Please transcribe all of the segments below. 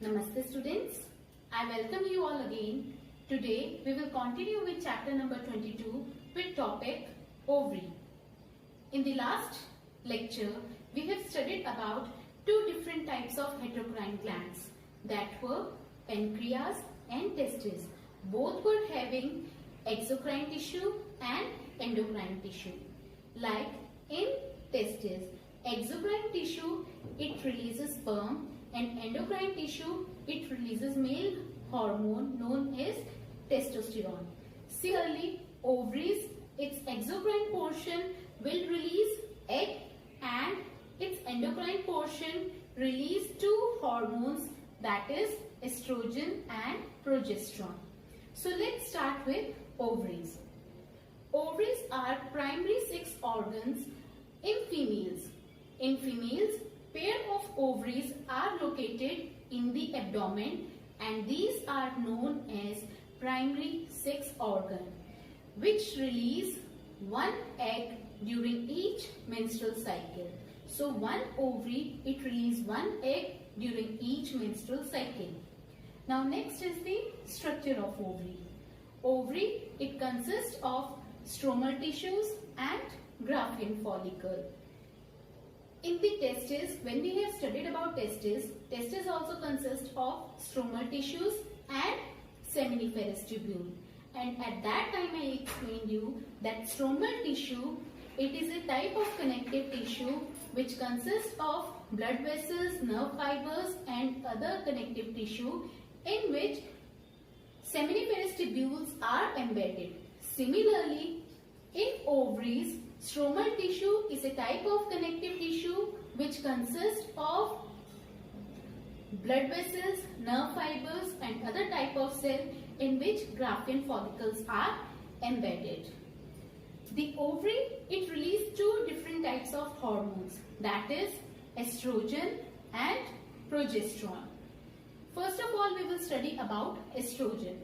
Namaste students, I welcome you all again. Today we will continue with chapter number 22 with topic ovary. In the last lecture we have studied about two different types of heterocrine glands, that were pancreas and testes. Both were having exocrine tissue and endocrine tissue. Like in testes, exocrine tissue it releases sperm, and endocrine tissue it releases male hormone known as testosterone. Similarly, ovaries, its exocrine portion will release egg and its endocrine portion release two hormones, that is estrogen and progesterone. So let's start with ovaries. Ovaries are primary sex organs in females. In females, pair of ovaries are located in the abdomen and these are known as primary sex organ, which release one egg during each menstrual cycle. So one ovary, it releases one egg during each menstrual cycle. Now next is the structure of ovary. Ovary, it consists of stromal tissues and Graafian follicle. In the testes, when we have studied about testes, testes also consist of stromal tissues and seminiferous tubule. And at that time I explained you that stromal tissue, it is a type of connective tissue which consists of blood vessels, nerve fibers and other connective tissue in which seminiferous tubules are embedded. Similarly, in ovaries, stromal tissue is a type of connective tissue which consists of blood vessels, nerve fibers and other type of cell in which Graafian follicles are embedded. The ovary, it releases two different types of hormones, that is estrogen and progesterone. First of all, we will study about estrogen.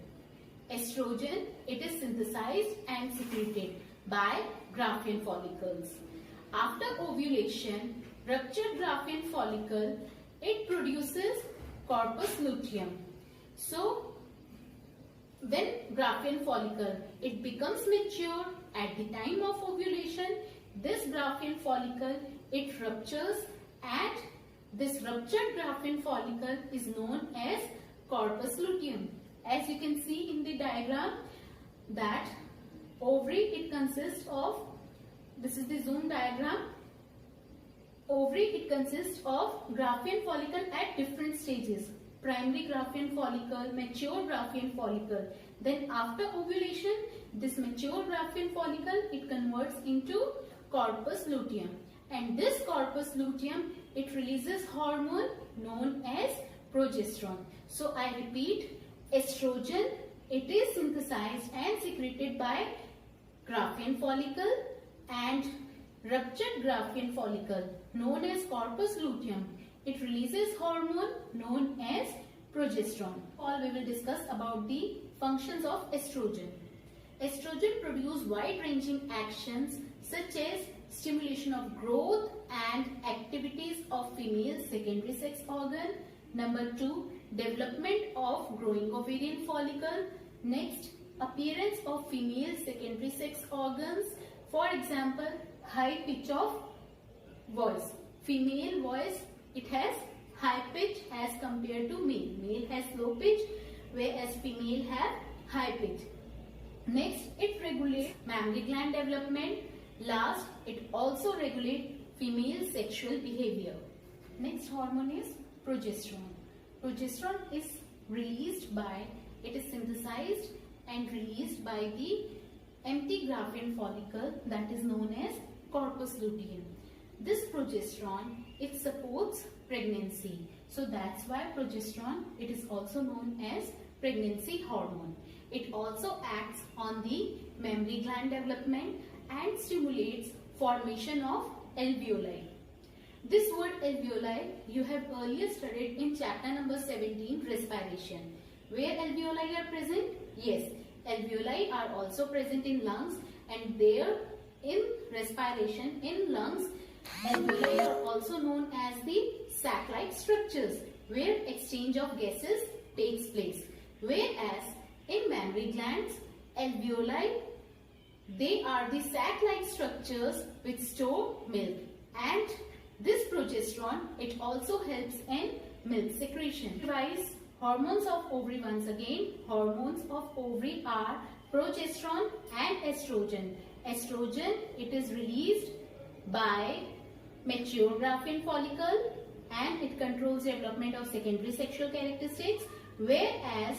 Estrogen, it is synthesized and secreted by Graafian follicles. After ovulation, ruptured Graafian follicle, it produces corpus luteum. So, when Graafian follicle, it becomes mature at the time of ovulation, this Graafian follicle, it ruptures and this ruptured Graafian follicle is known as corpus luteum. As you can see in the diagram that ovary, it consists of, this is the zoom diagram, ovary, it consists of Graafian follicle at different stages. Primary Graafian follicle, mature Graafian follicle. Then after ovulation, this mature Graafian follicle, it converts into corpus luteum. And this corpus luteum, it releases hormone known as progesterone. So I repeat, estrogen, it is synthesized and secreted by Graafian follicle, and ruptured Graafian follicle known as corpus luteum, it releases hormone known as progesterone. All we will discuss about the functions of estrogen. Estrogen produce wide-ranging actions such as stimulation of growth and activities of female secondary sex organ. Number 2, development of growing ovarian follicle. Next, appearance of female secondary sex organs. For example, high pitch of voice. Female voice, it has high pitch as compared to male. Male has low pitch, whereas female have high pitch. Next, it regulates mammary gland development. Last, it also regulates female sexual behavior. Next hormone is progesterone. Progesterone is released by, it is synthesized and released by the empty Graafian follicle, that is known as corpus luteum. This progesterone, it supports pregnancy. So that's why progesterone, it is also known as pregnancy hormone. It also acts on the mammary gland development and stimulates formation of alveoli. This word alveoli you have earlier studied in chapter number 17, respiration. Where alveoli are present? Yes, alveoli are also present in lungs, and there in respiration in lungs, alveoli are also known as the sac-like structures. where exchange of gases takes place. Whereas in mammary glands, alveoli, they are the sac-like structures which store milk, and this progesterone, it also helps in milk secretion. Revise hormones of ovary once again. Hormones of ovary are progesterone and estrogen. Estrogen, it is released by mature Graafian follicle and it controls development of secondary sexual characteristics, whereas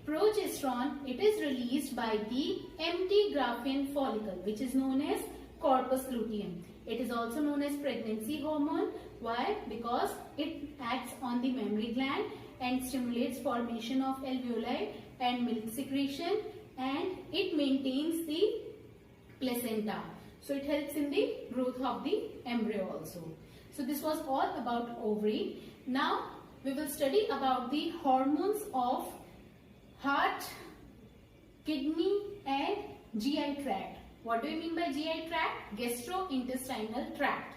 progesterone, it is released by the empty Graafian follicle, which is known as corpus luteum. It is also known as pregnancy hormone. Why? Because it acts on the mammary gland and stimulates formation of alveoli and milk secretion, and it maintains the placenta. So it helps in the growth of the embryo also. So this was all about ovary. Now we will study about the hormones of heart, kidney and GI tract. What do you mean by GI tract? Gastrointestinal tract.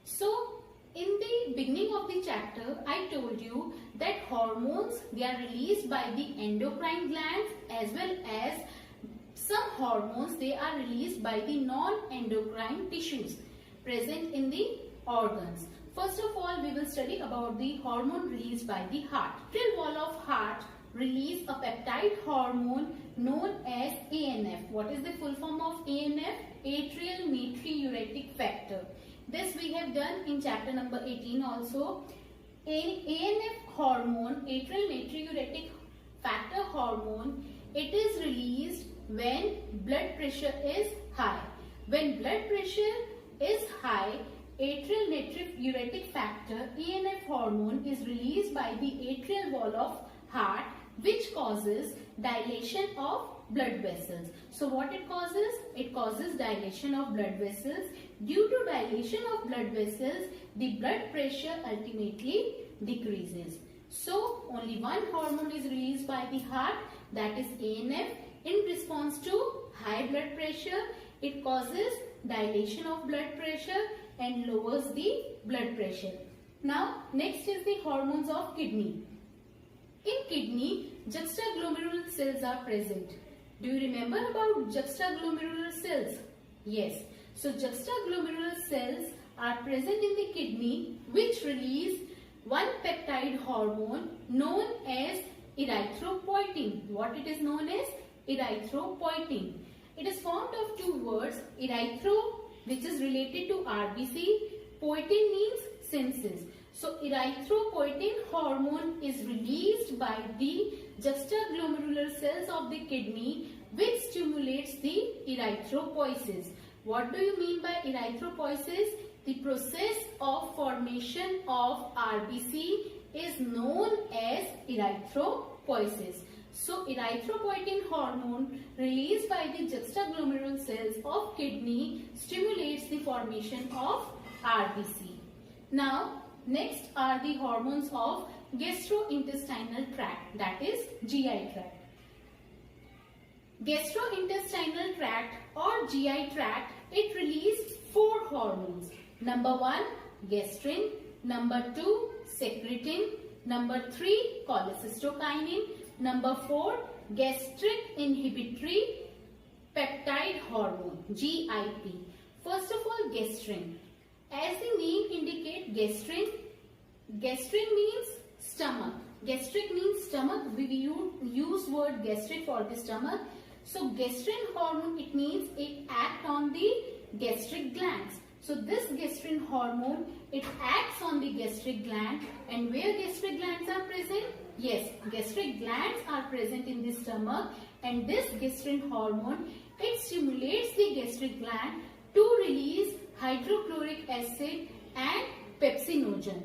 So in the beginning of the chapter, I told you that hormones, they are released by the endocrine glands, as well as some hormones, they are released by the non-endocrine tissues present in the organs. First of all, we will study about the hormone released by the heart. Atrial wall of heart release a peptide hormone known as ANF. What is the full form of ANF? Atrial natriuretic factor. This we have done in chapter number 18 also. ANF hormone, atrial natriuretic factor hormone, it is released when blood pressure is high. When blood pressure is high, atrial natriuretic factor, ANF hormone, is released by the atrial wall of heart, which causes dilation of blood vessels. So what it causes? It causes dilation of blood vessels. Due to dilation of blood vessels, the blood pressure ultimately decreases. So only one hormone is released by the heart, that is ANF. In response to high blood pressure, it causes dilation of blood pressure and lowers the blood pressure. Now next is the hormones of kidney. In kidney, juxtaglomerular cells are present. Do you remember about juxtaglomerular cells? Yes. So juxtaglomerular cells are present in the kidney, which release one peptide hormone known as erythropoietin. What it is known as? Erythropoietin. It is formed of two words, erythro, which is related to RBC, poietin means senses. So erythropoietin hormone is released by the juxtaglomerular cells of the kidney, which stimulates the erythropoiesis. What do you mean by erythropoiesis? The process of formation of RBC is known as erythropoiesis. So erythropoietin hormone released by the juxtaglomerular cells of kidney stimulates the formation of RBC. Now next are the hormones of gastrointestinal tract, that is GI tract. Gastrointestinal tract or GI tract, it releases four hormones. Number 1, gastrin. Number 2, secretin. Number 3, cholecystokinin. Number 4, gastric inhibitory peptide hormone, GIP. First of all, gastrin. As the name indicates, gastrin means stomach. Gastric means stomach. We use word gastric for the stomach. So gastrin hormone, it means it acts on the gastric glands. So this gastrin hormone, it acts on the gastric gland. And where gastric glands are present? Yes, gastric glands are present in the stomach, and this gastrin hormone, it stimulates the gastric gland to release hydrochloric acid and pepsinogen.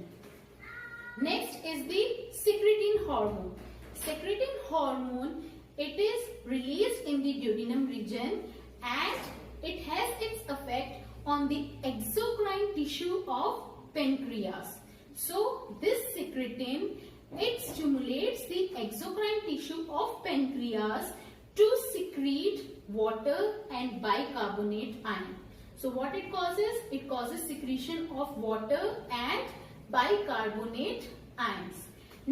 Next is the secretin hormone. Secretin hormone, it is released in the duodenum region and it has its effect on the exocrine tissue of pancreas. So this secretin, it stimulates the exocrine tissue of pancreas to secrete water and bicarbonate ion. So what it causes? It causes secretion of water and bicarbonate ions.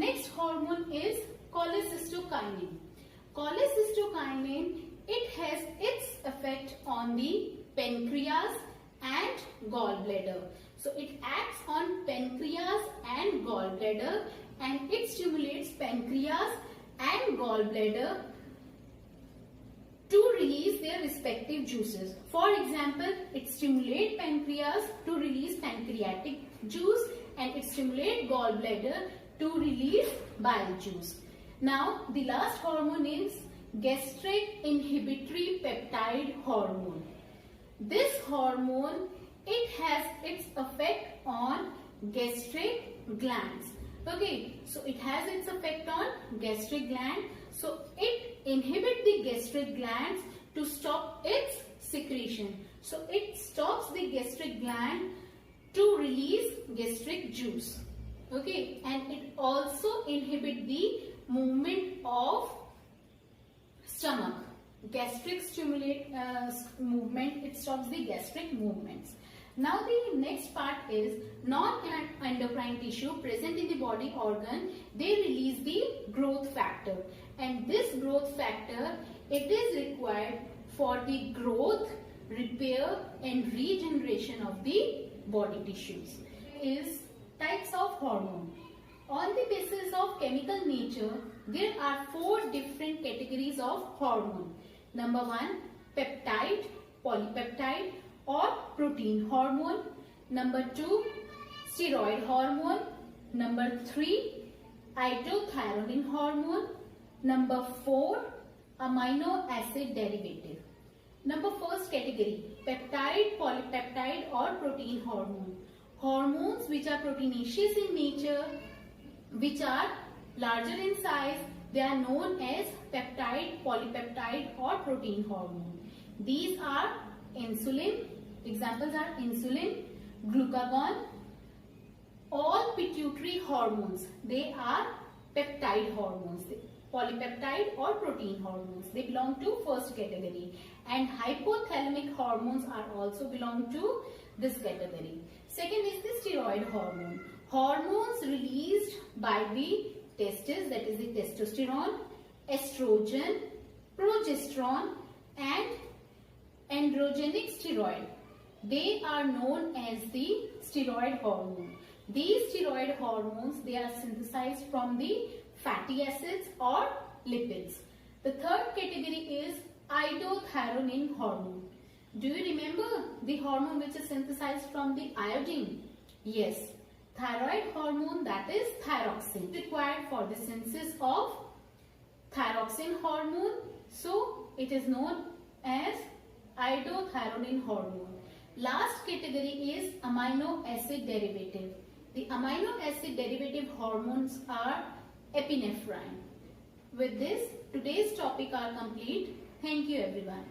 Next hormone is cholecystokinin. Cholecystokinin, it has its effect on the pancreas and gallbladder. So it acts on pancreas and gallbladder, and it stimulates pancreas and gallbladder to release their respective juices. For example, it stimulates pancreas to release pancreatic juice, and it stimulates gallbladder to release bile juice. Now, the last hormone is gastric inhibitory peptide hormone. This hormone, it has its effect on gastric glands. Okay, so it has its effect on gastric gland. So it inhibits the gastric glands to stop its secretion. So it stops the gastric gland to release gastric juice. Okay, and it also inhibits the movement of stomach. Gastric stimulate movement, it stops the gastric movements. Now the next part is non-endocrine tissue present in the body organ. They release the growth factor, and this growth factor, it is required for the growth, repair and regeneration of the body tissues. Is types of hormone. On the basis of chemical nature, there are 4 different categories of hormone. Number 1, peptide, polypeptide or protein hormone. Number 2, steroid hormone. Number 3, iodothionein hormone. Number 4, amino acid derivative. Number first category, peptide, polypeptide or protein hormone. Hormones which are proteinaceous in nature, which are larger in size, they are known as peptide, polypeptide or protein hormone. These are insulin, examples are insulin, glucagon, all pituitary hormones, they are peptide hormones, polypeptide or protein hormones, they belong to first category, and hypothalamic hormones are also belong to this category. Second is the steroid hormone. Hormones released by the testes, that is the testosterone, estrogen, progesterone and androgenic steroid. They are known as the steroid hormone. These steroid hormones, they are synthesized from the fatty acids or lipids. The third category is iodothionein hormone. Do you remember the hormone which is synthesized from the iodine? Yes. Thyroid hormone, that is thyroxine, required for the synthesis of thyroxine hormone. So it is known as iodothionein hormone. Last category is amino acid derivative. The amino acid derivative hormones are epinephrine. With this, today's topic are complete. Thank you everyone.